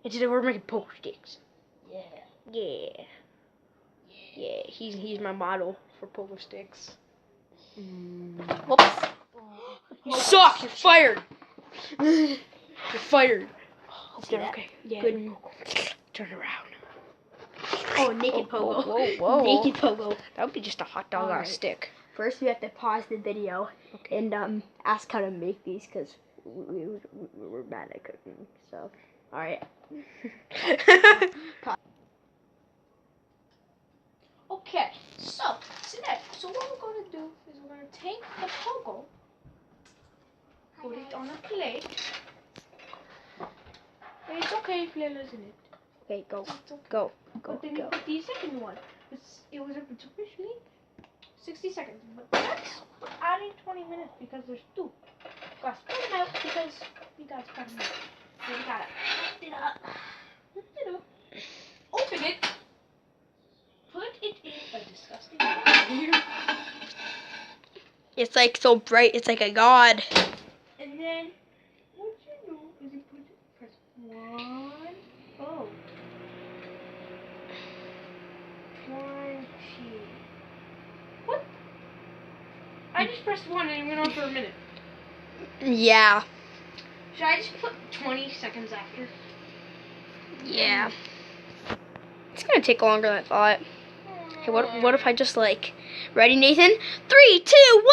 And today we're making poker sticks. Yeah. Yeah. Yeah, he's my model for poker sticks. Whoops. You suck! You're fired! You're fired. Okay. Yeah. Good. Turn around. Oh, naked pogo. Whoa. Naked pogo. That would be just a hot dog on a stick. First, we have to pause the video and ask how to make these because we're bad at cooking. So, all right. Okay, so today, what we're gonna do is we're gonna take the pogo, put it on a plate. And it's okay if Leila's in it. Okay, go. Okay. Go. But then you put the second one. It was officially 60 seconds, but that's adding 20 minutes because there's two. Got spread them out because we got spread them out. So we gotta lift it up, open it, put it in a disgusting way. It's like so bright. It's like a god. And then what you do is you press one. Oh. 1, 2. What? I just pressed 1 and it went on for a minute. Yeah. Should I just put 20 seconds after? Yeah. It's gonna take longer than I thought. Hey, what if I just ready, Nathan? 3, 2,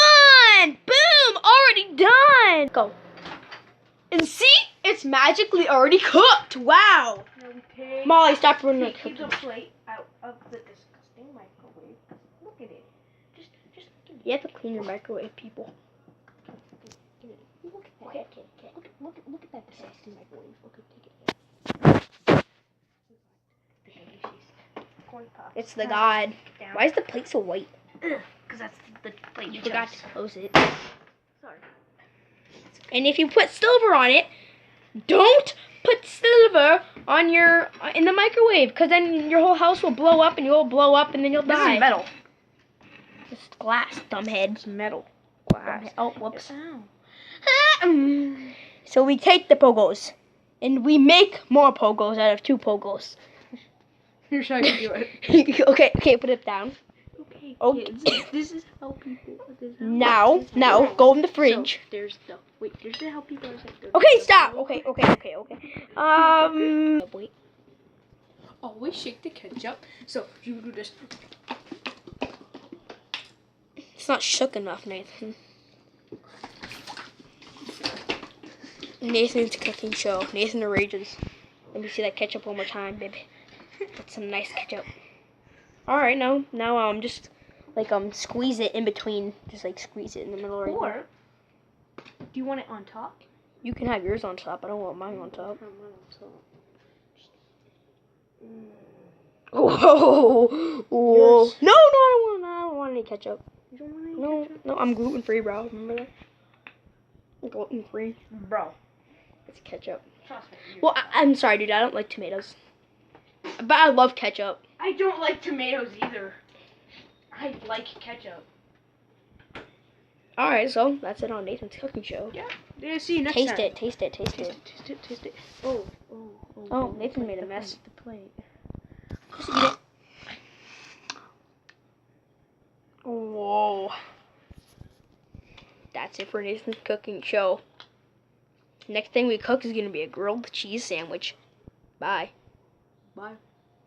1! Boom! Already done! Go. And see? It's magically already cooked! Wow! Molly, stop running like Take the cookies. plate out of the disgusting microwave. Look at it. Just You have to clean your microwave, people. Look at that disgusting microwave. Okay, take it. Corn puffs. It's the god. Down. Why is the plate so white? Because that's the plate You you forgot chose. to close it. Sorry. And if you put silver on it, don't put silver on in the microwave, because then your whole house will blow up, and you'll blow up, and then you'll This die. is metal. It's glass, dumbhead. It's metal. Glass. Oh, whoops. Ow. So we take the pogos, and we make more pogos out of 2 pogos. Here's how you do it. okay, put it down. Okay. This is how people. Now, go in the fridge. So, there's the how people are saying. Okay, stop. Okay. Wait. Always shake the ketchup. So you do this. It's not shook enough, Nathan. Nathan's cooking show. Nathan rages. Let me see that ketchup one more time, baby. That's some nice ketchup. All right, now just squeeze it in between. Just squeeze it in the middle right there. Or do you want it on top? You can have yours on top. I don't want mine on top. Whoa! Yours. No, I don't want any ketchup. You don't want any ketchup? No, I'm gluten free, bro. Remember that? I'm gluten free, Bro. It's ketchup. Trust me. Well, I'm sorry, dude. I don't like tomatoes, but I love ketchup. I don't like tomatoes either. I like ketchup. All right, so that's it on Nathan's cooking show. Yeah. See you next time. Taste it. Taste it. Oh. Nathan made a mess. The plate. Just eat it. Whoa. That's it for Nathan's cooking show. Next thing we cook is going to be a grilled cheese sandwich. Bye. Bye.